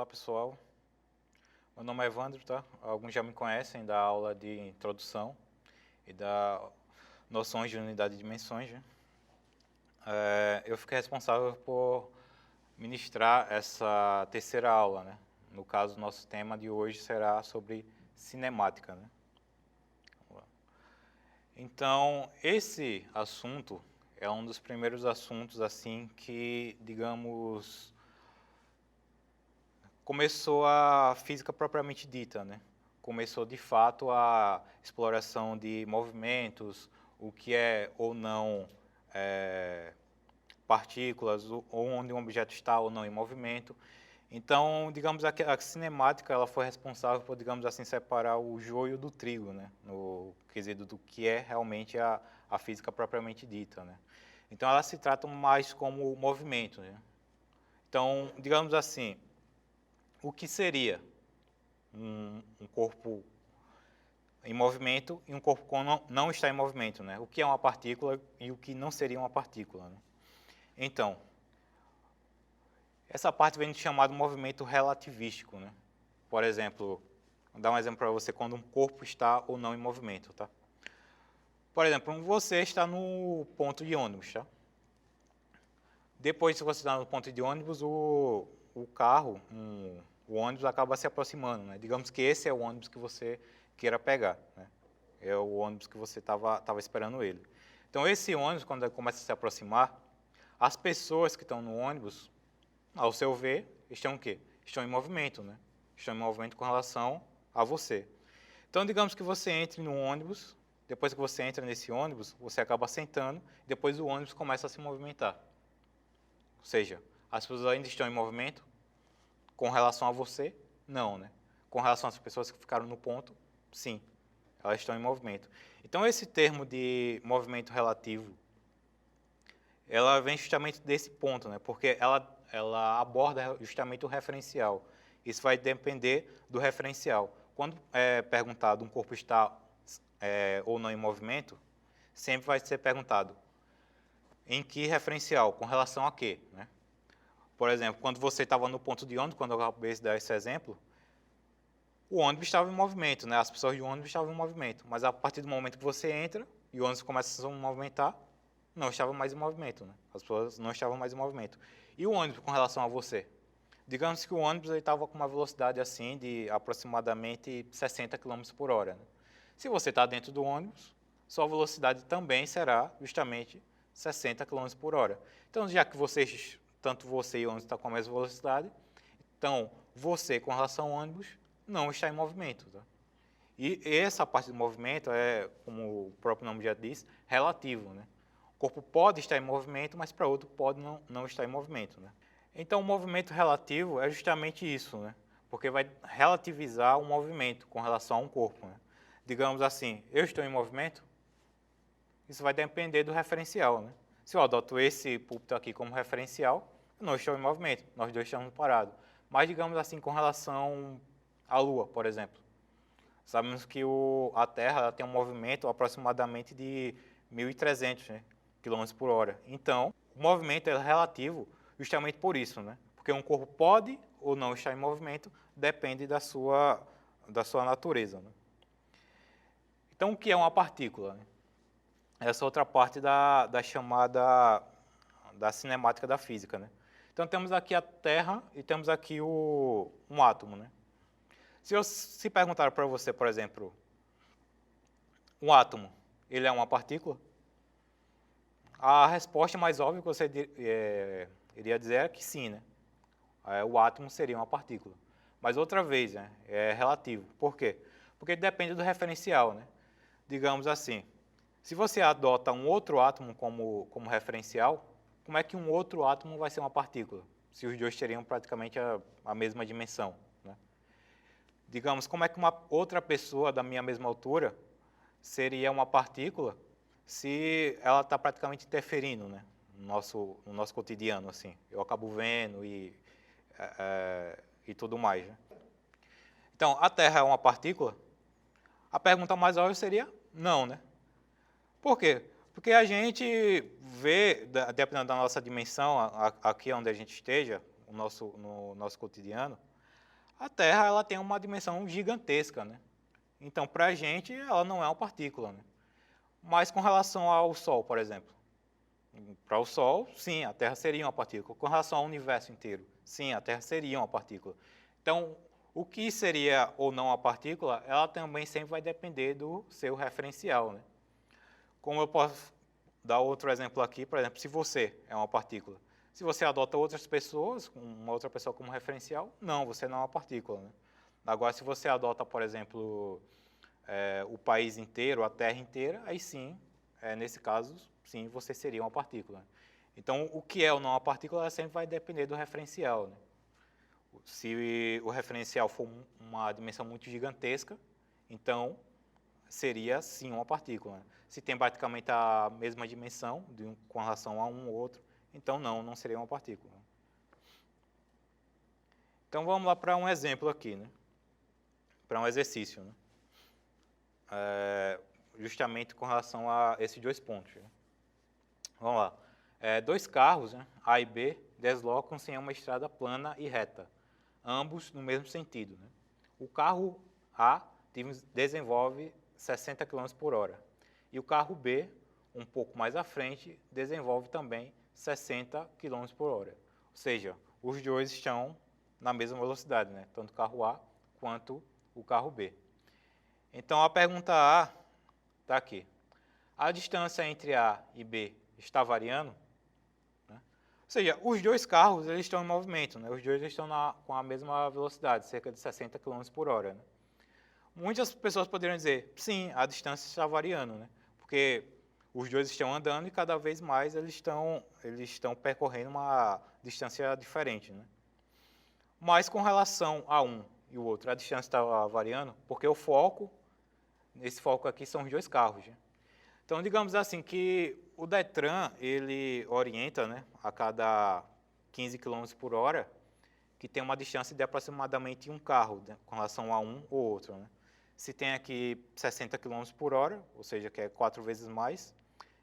Olá pessoal, meu nome é Evandro, tá? Alguns já me conhecem da aula de introdução e da noções de unidade de dimensões, né? Eu fiquei responsável por ministrar essa terceira aula, né? No caso, nosso tema de hoje será sobre cinemática, né? Então, esse assunto é um dos primeiros assuntos, assim, que, digamos, começou a física propriamente dita, né? Começou, de fato, a exploração de movimentos, o que é ou não partículas, ou onde um objeto está ou não em movimento. Então, digamos, a cinemática ela foi responsável por, digamos assim, separar o joio do trigo, né? No quesito do que é realmente a física propriamente dita, né? Então, ela se trata mais como movimento, né? Então, digamos assim, o que seria um corpo em movimento e um corpo que não está em movimento, né? O que é uma partícula e o que não seria uma partícula, né? Então, essa parte vem de chamado movimento relativístico, né? Por exemplo, vou dar um exemplo para você quando um corpo está ou não em movimento, tá? Por exemplo, você está no ponto de ônibus, tá? Depois, se você está no ponto de ônibus, o carro, o ônibus acaba se aproximando, né? Digamos que esse é o ônibus que você queira pegar, né? É o ônibus que você estava esperando ele. Então, esse ônibus, quando ele começa a se aproximar, as pessoas que estão no ônibus, ao seu ver, estão o quê? Estão em movimento, né? Estão em movimento com relação a você. Então, digamos que você entre no ônibus, depois que você entra nesse ônibus, você acaba sentando, depois o ônibus começa a se movimentar. Ou seja, as pessoas ainda estão em movimento com relação a você? Não, né? Com relação às pessoas que ficaram no ponto? Sim, elas estão em movimento. Então, esse termo de movimento relativo, ela vem justamente desse ponto, né? Porque ela aborda justamente o referencial. Isso vai depender do referencial. Quando é perguntado um corpo está ou não em movimento, sempre vai ser perguntado em que referencial, com relação a quê, né? Por exemplo, quando você estava no ponto de ônibus, quando eu acabei de dar esse exemplo, o ônibus estava em movimento, né? As pessoas do ônibus estavam em movimento, mas a partir do momento que você entra e o ônibus começa a se movimentar, não estava mais em movimento, né? As pessoas não estavam mais em movimento. E o ônibus com relação a você? Digamos que o ônibus estava com uma velocidade assim de aproximadamente 60 km por hora, né? Se você está dentro do ônibus, sua velocidade também será justamente 60 km por hora. Então, já que vocês, tanto você e o ônibus estão com a mesma velocidade, então você com relação ao ônibus não está em movimento, tá? E essa parte do movimento é, como o próprio nome já diz, relativo, né? O corpo pode estar em movimento, mas para outro pode não estar em movimento, né? Então, o movimento relativo é justamente isso, né? Porque vai relativizar o movimento com relação a um corpo, né? Digamos assim, eu estou em movimento, isso vai depender do referencial, né? Se eu adoto esse púlpito aqui como referencial, eu não estou em movimento, nós dois estamos parados. Mas, digamos assim, com relação à Lua, por exemplo. Sabemos que a Terra tem um movimento aproximadamente de 1.300, né, km por hora. Então, o movimento é relativo justamente por isso, né? Porque um corpo pode ou não estar em movimento, depende da sua natureza, né? Então, o que é uma partícula, né? Essa outra parte da chamada da cinemática da física, né? Então, temos aqui a Terra e temos aqui um átomo, né? Se perguntar para você, por exemplo, um átomo, ele é uma partícula? A resposta mais óbvia que você iria dizer é que sim, né? O átomo seria uma partícula. Mas outra vez, né, é relativo. Por quê? Porque depende do referencial, né? Digamos assim, se você adota um outro átomo como referencial, como é que um outro átomo vai ser uma partícula? Se os dois teriam praticamente a mesma dimensão, né? Digamos, como é que uma outra pessoa da minha mesma altura seria uma partícula se ela está praticamente interferindo, né, no nosso cotidiano, assim. Eu acabo vendo e tudo mais, né? Então, a Terra é uma partícula? A pergunta mais óbvia seria não, né? Por quê? Porque a gente vê, dependendo da nossa dimensão, aqui onde a gente esteja, no nosso cotidiano, A Terra ela tem uma dimensão gigantesca, né? Então, para a gente, ela não é uma partícula, né? Mas com relação ao Sol, por exemplo, para o Sol, sim, a Terra seria uma partícula. Com relação ao universo inteiro, sim, a Terra seria uma partícula. Então, o que seria ou não uma partícula, ela também sempre vai depender do seu referencial, né? Como eu posso dar outro exemplo aqui, por exemplo, se você é uma partícula, se você adota outras pessoas, uma outra pessoa como referencial, não, você não é uma partícula, né? Agora, se você adota, por exemplo, o país inteiro, a Terra inteira, aí sim, nesse caso, sim, você seria uma partícula. Então, o que é ou não uma partícula sempre vai depender do referencial, né? Se o referencial for uma dimensão muito gigantesca, então seria sim uma partícula. Se tem praticamente a mesma dimensão com relação a um ou outro, então não seria uma partícula. Então vamos lá para um exemplo aqui, né? Para um exercício, né? Justamente com relação a esses dois pontos. Né? Vamos lá. Dois carros, né, A e B, deslocam-se em uma estrada plana e reta, ambos no mesmo sentido. Né? O carro A desenvolve 60 km por hora e o carro B, um pouco mais à frente, desenvolve também 60 km por hora. Ou seja, os dois estão na mesma velocidade, né? Tanto o carro A quanto o carro B. Então a pergunta A está aqui. A distância entre A e B está variando? Né? Ou seja, os dois carros eles estão em movimento, né? Os dois estão com a mesma velocidade, cerca de 60 km por hora. Né? Muitas pessoas poderiam dizer, sim, a distância está variando, né? Porque os dois estão andando e cada vez mais eles estão percorrendo uma distância diferente. Né? Mas com relação a um e o outro, a distância está variando, porque esse foco aqui são os dois carros. Né? Então, digamos assim, que o Detran, ele orienta, né, a cada 15 km por hora, que tem uma distância de aproximadamente um carro, né, com relação a um ou outro. Né? Se tem aqui 60 km por hora, ou seja, que é 4 vezes mais,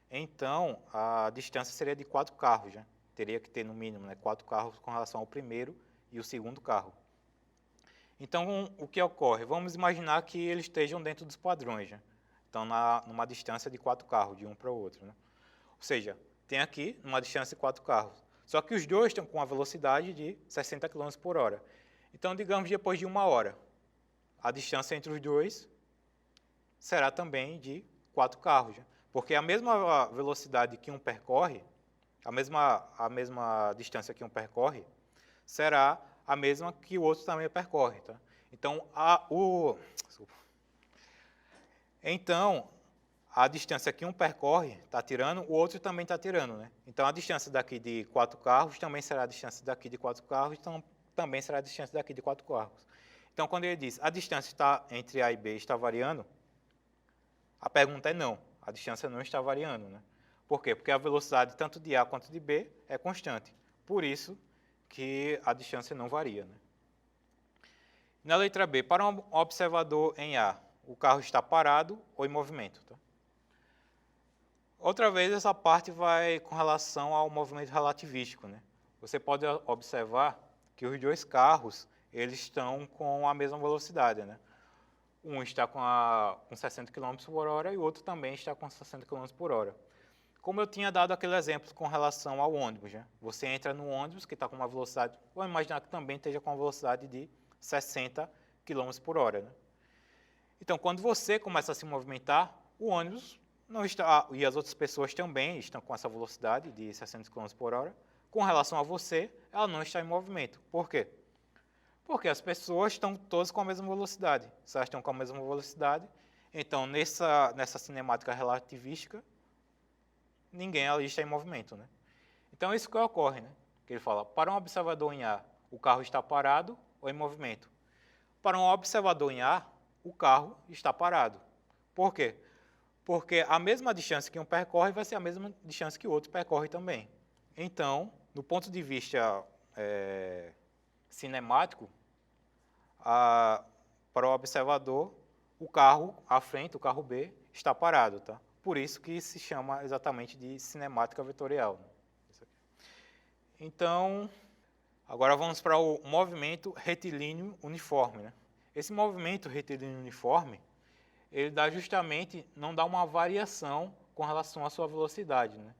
então a distância seria de 4 carros. Né? Teria que ter, no mínimo, né, 4 carros com relação ao primeiro e o segundo carro. Então, o que ocorre? Vamos imaginar que eles estejam dentro dos padrões. Né? Então, numa distância de 4 carros, de um para o outro. Né? Ou seja, tem aqui uma distância de 4 carros. Só que os dois estão com a velocidade de 60 km por hora. Então, digamos, depois de 1 hora, a distância entre os dois será também de 4 carros. Né? Porque a mesma velocidade que um percorre, a mesma distância que um percorre, será a mesma que o outro também percorre. Tá? Então, a distância que um percorre está tirando, o outro também está tirando. Né? Então, a distância daqui de 4 carros também será a distância daqui de 4 carros, então também será a distância daqui de 4 carros. Então, quando ele diz a distância entre A e B está variando, a pergunta é não, a distância não está variando. Né? Por quê? Porque a velocidade tanto de A quanto de B é constante. Por isso que a distância não varia. Né? Na letra B, para um observador em A, o carro está parado ou em movimento? Tá? Outra vez, essa parte vai com relação ao movimento relativístico. Né? Você pode observar que os dois carros eles estão com a mesma velocidade. Né? Um está com 60 km por hora e o outro também está com 60 km por hora. Como eu tinha dado aquele exemplo com relação ao ônibus. Né? Você entra no ônibus que está com uma velocidade, vou imaginar que também esteja com uma velocidade de 60 km por hora. Né? Então, quando você começa a se movimentar, o ônibus não está, e as outras pessoas também estão com essa velocidade de 60 km por hora. Com relação a você, ela não está em movimento. Por quê? Porque as pessoas estão todas com a mesma velocidade. Se elas estão com a mesma velocidade, então nessa cinemática relativística, ninguém ali está em movimento. Né? Então, é isso que ocorre. Né? Que ele fala, para um observador em A, o carro está parado ou em movimento. Para um observador em A, o carro está parado. Por quê? Porque a mesma distância que um percorre vai ser a mesma distância que o outro percorre também. Então, do ponto de vista cinemático, para o observador, o carro à frente, o carro B, está parado. Tá? Por isso que se chama exatamente de cinemática vetorial. Então, Agora vamos para o movimento retilíneo uniforme, né? Esse movimento retilíneo uniforme, ele dá justamente, não dá uma variação com relação à sua velocidade, né?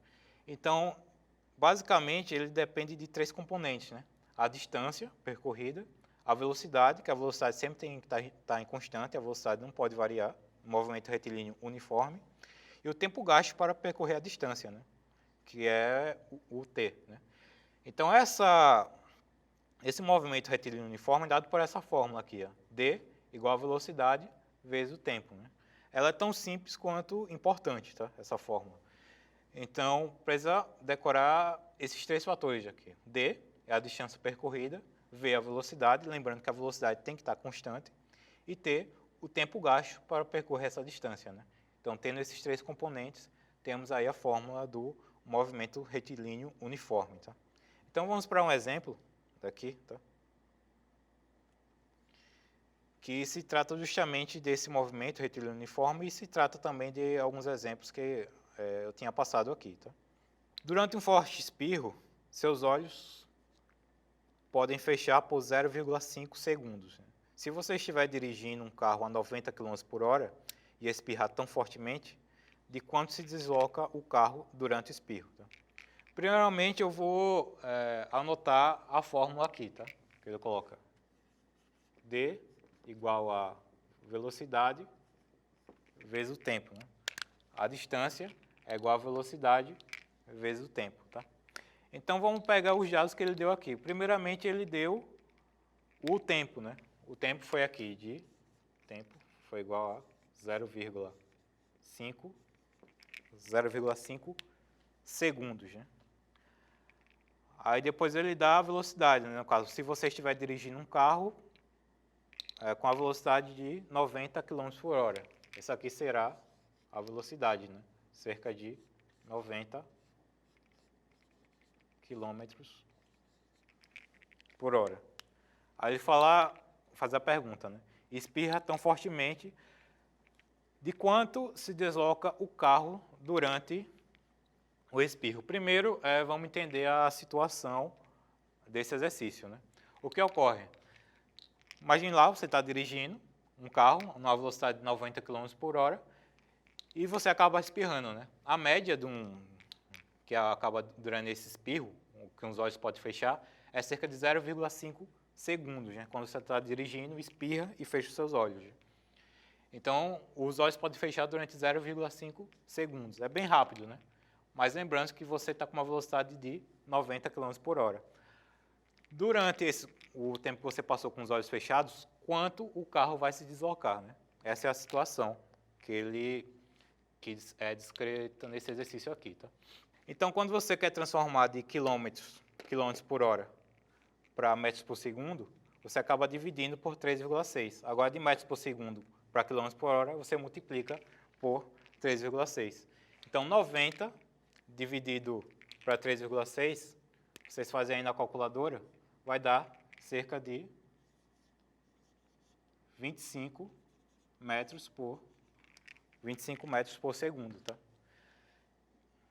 Então, basicamente, ele depende de três componentes, né? A distância percorrida, a velocidade, que a velocidade sempre tem que estar em constante, a velocidade não pode variar, o movimento retilíneo uniforme, e o tempo gasto para percorrer a distância, né? Que é o t, né? Então, esse movimento retilíneo uniforme é dado por essa fórmula aqui, ó, d igual a velocidade vezes o tempo, né? Ela é tão simples quanto importante, tá? Essa fórmula. Então, precisa decorar esses três fatores aqui. D é a distância percorrida, V é a velocidade, lembrando que a velocidade tem que estar constante, e T, o tempo gasto para percorrer essa distância, né? Então, tendo esses três componentes, temos aí a fórmula do movimento retilíneo uniforme, tá? Então, vamos para um exemplo daqui, tá? Que se trata justamente desse movimento retilíneo uniforme e se trata também de alguns exemplos que eu tinha passado aqui, tá? Durante um forte espirro, seus olhos podem fechar por 0,5 segundos. Se você estiver dirigindo um carro a 90 km por hora e espirrar tão fortemente, de quanto se desloca o carro durante o espirro, tá? Primeiramente, eu vou anotar a fórmula aqui, tá? Que ele coloca D igual a velocidade vezes o tempo, né? A distância é igual a velocidade vezes o tempo, tá? Então, vamos pegar os dados que ele deu aqui. Primeiramente, ele deu o tempo, né? O tempo foi aqui de tempo, foi igual a 0,5 segundos, né? Aí depois ele dá a velocidade, né? No caso, se você estiver dirigindo um carro com a velocidade de 90 km por hora. Essa aqui será a velocidade, né? Cerca de 90 km por hora. Aí ele faz a pergunta, né? Espirra tão fortemente, de quanto se desloca o carro durante o espirro? Primeiro, vamos entender a situação desse exercício, né? O que ocorre? Imagine lá, você está dirigindo um carro numa velocidade de 90 km por hora e você acaba espirrando, né? A média que acaba durante esse espirro, que os olhos podem fechar, é cerca de 0,5 segundos, né? Quando você está dirigindo, espirra e fecha os seus olhos. Então, os olhos podem fechar durante 0,5 segundos. É bem rápido, né? Mas lembrando que você está com uma velocidade de 90 km por hora. Durante o tempo que você passou com os olhos fechados, quanto o carro vai se deslocar, né? Essa é a situação que é descrita nesse exercício aqui, tá? Então, quando você quer transformar de quilômetros por hora para metros por segundo, você acaba dividindo por 3,6. Agora, de metros por segundo para quilômetros por hora, você multiplica por 3,6. Então, 90 dividido para 3,6, vocês fazem aí na calculadora, vai dar cerca de 25 metros por segundo, tá?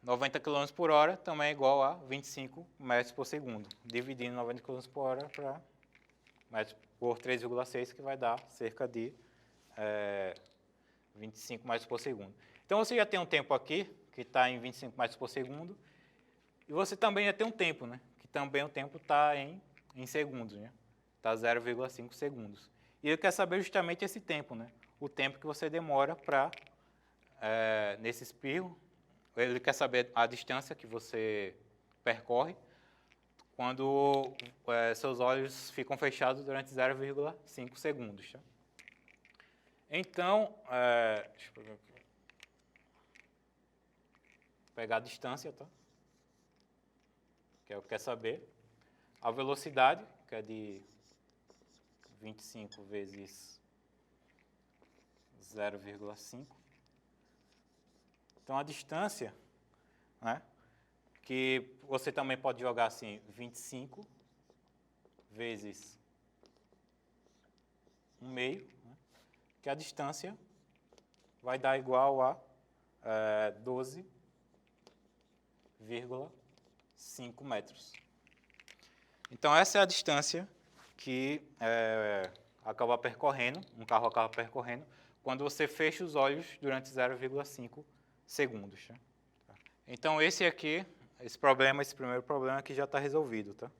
90 km por hora também é igual a 25 metros por segundo. Dividindo 90 km por hora por 3,6, que vai dar cerca de 25 metros por segundo. Então, você já tem um tempo aqui, que está em 25 metros por segundo, e você também já tem um tempo, né? Que também o tempo está em segundos, né? Está 0,5 segundos. E ele quer saber justamente esse tempo, né? O tempo que você demora para, nesse espirro, ele quer saber a distância que você percorre quando seus olhos ficam fechados durante 0,5 segundos. Tá? Então, deixa eu pegar aqui. Pegar a distância, tá? Que é o que quer saber. A velocidade, que é de 25 vezes 0,5. Então, a distância, né, que você também pode jogar assim, 25 vezes 1/2, né, que a distância vai dar igual a 12,5 metros. Então, essa é a distância que acaba percorrendo, um carro acaba percorrendo, quando você fecha os olhos durante 0,5 segundos. Tá? Então, esse primeiro problema aqui já está resolvido. Tá?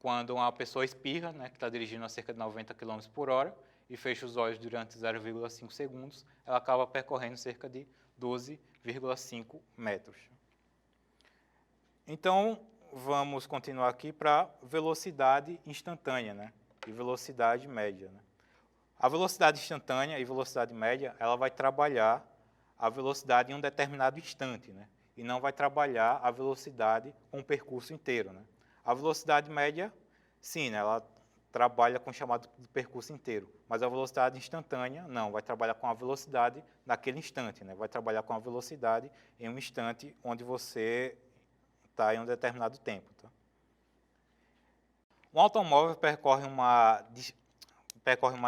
Quando uma pessoa espirra, né, que está dirigindo a cerca de 90 km por hora, e fecha os olhos durante 0,5 segundos, ela acaba percorrendo cerca de 12,5 metros. Então, vamos continuar aqui para velocidade instantânea, né, e velocidade média. Né. A velocidade instantânea e velocidade média, ela vai trabalhar a velocidade em um determinado instante, né, e não vai trabalhar a velocidade com o percurso inteiro. Né. A velocidade média, sim, né, ela trabalha com o chamado do percurso inteiro, mas a velocidade instantânea não, vai trabalhar com a velocidade naquele instante, né? Vai trabalhar com a velocidade em um instante onde você está em um determinado tempo. Tá? Um automóvel percorre uma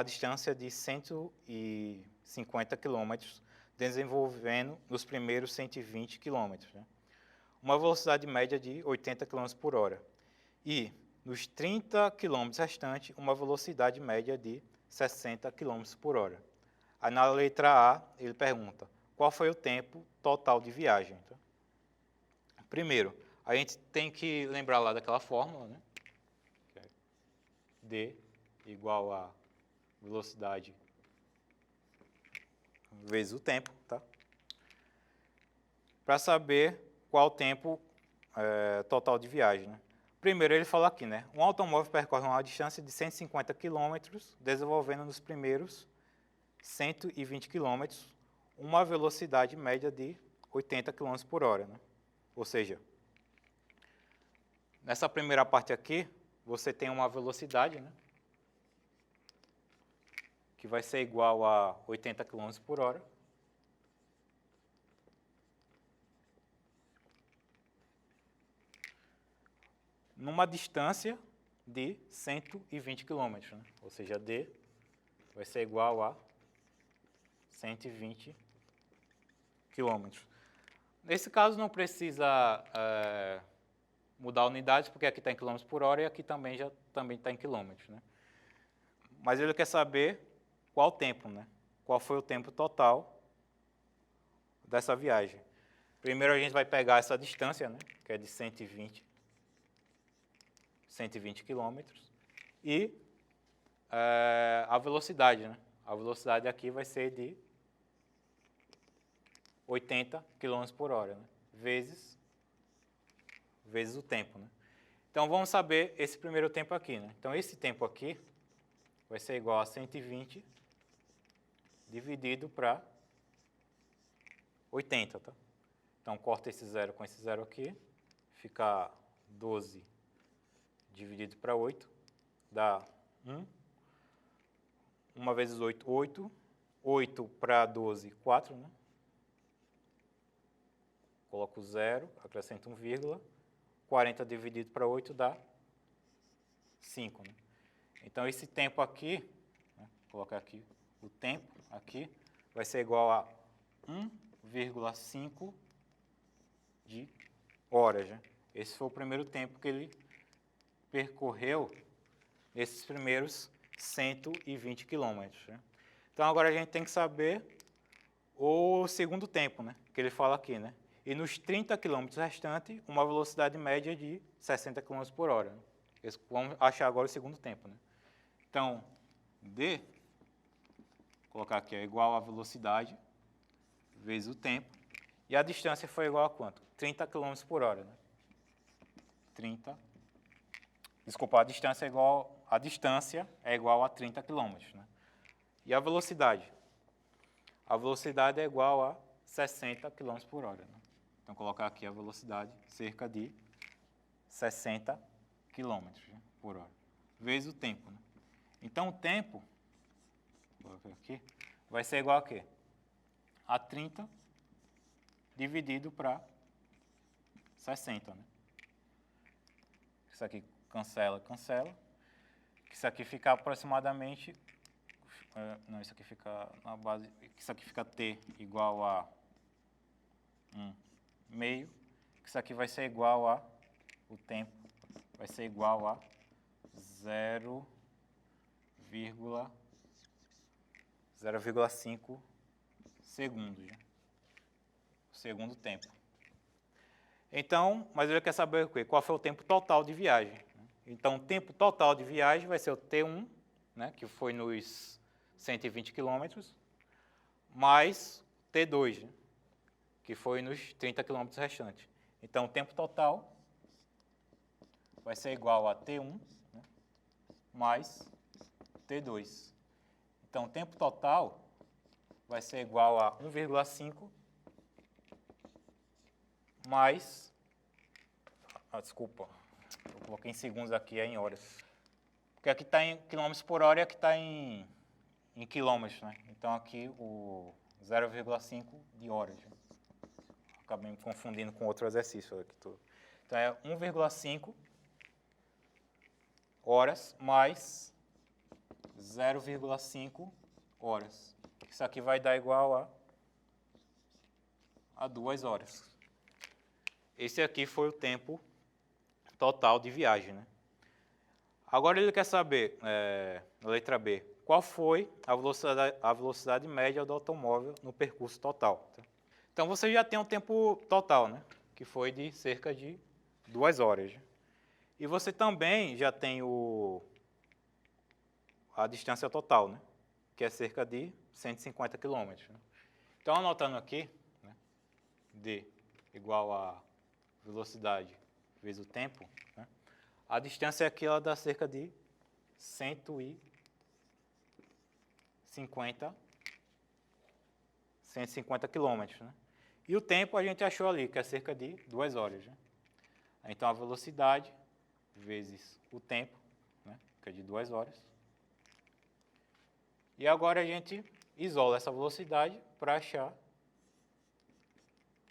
distância de 150 km, desenvolvendo nos primeiros 120 km, né? Uma velocidade média de 80 km por hora. E nos 30 km restantes, uma velocidade média de 60 km por hora. Aí na letra A, ele pergunta, qual foi o tempo total de viagem? Tá? Primeiro, a gente tem que lembrar lá daquela fórmula, né? D igual a velocidade vezes o tempo, tá? Para saber qual o tempo total de viagem, né? Primeiro, ele fala aqui, né? Um automóvel percorre uma distância de 150 km, desenvolvendo nos primeiros 120 km uma velocidade média de 80 km por hora. Né? Ou seja, nessa primeira parte aqui, você tem uma velocidade, né? Que vai ser igual a 80 km por hora. Numa distância de 120 km, né? Ou seja, D vai ser igual a 120 km. Nesse caso, não precisa mudar a unidade, porque aqui está em km por hora e aqui também está em quilômetros. Né? Mas ele quer saber qual o tempo, né? Qual foi o tempo total dessa viagem. Primeiro a gente vai pegar essa distância, né? Que é de 120 quilômetros, e a velocidade, né? A velocidade aqui vai ser de 80 km por hora, né? vezes o tempo. Né? Então, vamos saber esse primeiro tempo aqui. Né? Então, esse tempo aqui vai ser igual a 120 dividido para 80. Tá? Então, corta esse zero com esse zero aqui, fica 12 dividido para 8, dá 1. 1 vezes 8, 8. 8 para 12, 4, né? Coloco 0, acrescento 1 vírgula. 40 dividido para 8 dá 5. Né? Então, esse tempo aqui, né, vou colocar aqui o tempo, aqui, vai ser igual a 1,5 de horas. Né? Esse foi o primeiro tempo que ele percorreu esses primeiros 120 quilômetros. Né? Então, agora a gente tem que saber o segundo tempo, né, que ele fala aqui. Né? E nos 30 km restantes, uma velocidade média de 60 km por hora. Né? Vamos achar agora o segundo tempo. Né? Então, D, vou colocar aqui, é igual a velocidade vezes o tempo. E a distância foi igual a quanto? 30 km por hora. Né? Desculpa, a distância é igual a 30 km. Né? E a velocidade? A velocidade é igual a 60 km por hora. Né? Então, colocar aqui a velocidade, cerca de 60 km por hora, vezes o tempo. Né? Então, o tempo, vou colocar aqui, vai ser igual a quê? A 30 dividido para 60. Né? Isso aqui cancela, cancela. Isso aqui fica aproximadamente... não, isso aqui fica na base... Isso aqui fica T igual a 1/2. Isso aqui vai ser igual a... O tempo vai ser igual a 0,5 segundos, né? O segundo tempo. Então, mas ele quer saber o quê? Qual foi o tempo total de viagem. Então, o tempo total de viagem vai ser o T1, né, que foi nos 120 quilômetros, mais T2, né, que foi nos 30 quilômetros restantes. Então, o tempo total vai ser igual a T1, né, mais T2. Então, o tempo total vai ser igual a 1,5 mais... desculpa, eu coloquei em segundos aqui, é em horas. Porque aqui está em quilômetros por hora e aqui está em quilômetros, né? Então, aqui o 0,5 de horas. Né? Acabei me confundindo com outro exercício aqui. Então, é 1,5 horas mais 0,5 horas. Isso aqui vai dar igual a 2 horas. Esse aqui foi o tempo total de viagem, né? Agora ele quer saber, na letra B, qual foi a velocidade média do automóvel no percurso total. Tá? Então, você já tem um tempo total, né? Que foi de cerca de 2 horas. E você também já tem a distância total, né? Que é cerca de 150 quilômetros. Né? Então, anotando aqui, né? D igual a velocidade vezes o tempo, né? A distância aqui ela dá cerca de 150 quilômetros. Né? E o tempo a gente achou ali, que é cerca de 2 horas. Né? Então, a velocidade vezes o tempo, né? Que é de 2 horas. E agora a gente isola essa velocidade para achar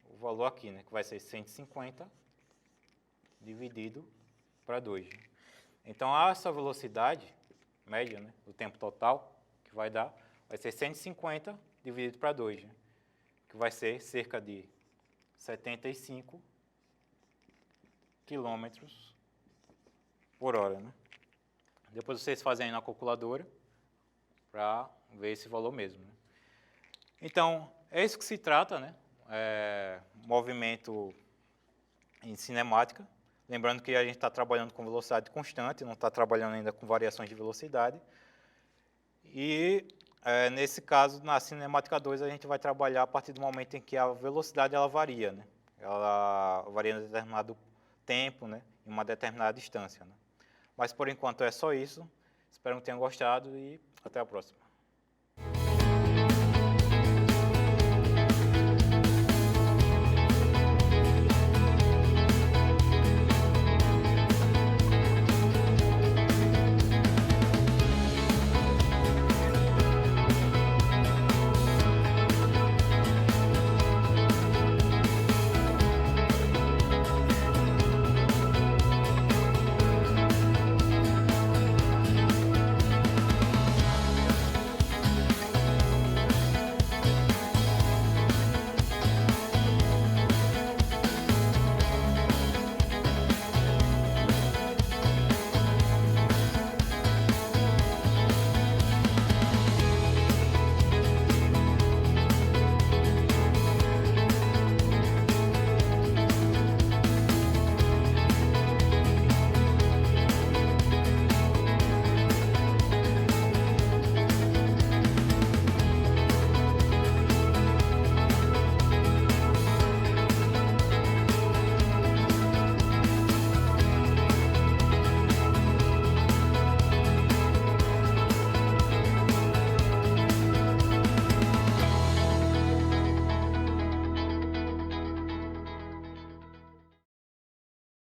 o valor aqui, né? Que vai ser 150 dividido para 2. Então, essa velocidade média, né, do tempo total, que vai ser 150 dividido para 2, né, que vai ser cerca de 75 quilômetros por hora. Né? Depois vocês fazem aí na calculadora para ver esse valor mesmo. Né? Então, é isso que se trata, né? Movimento em cinemática. Lembrando que a gente está trabalhando com velocidade constante, não está trabalhando ainda com variações de velocidade. E, nesse caso, na cinemática 2, a gente vai trabalhar a partir do momento em que a velocidade ela varia. Né? Ela varia em determinado tempo, né? Em uma determinada distância. Né? Mas, por enquanto, é só isso. Espero que tenham gostado e até a próxima.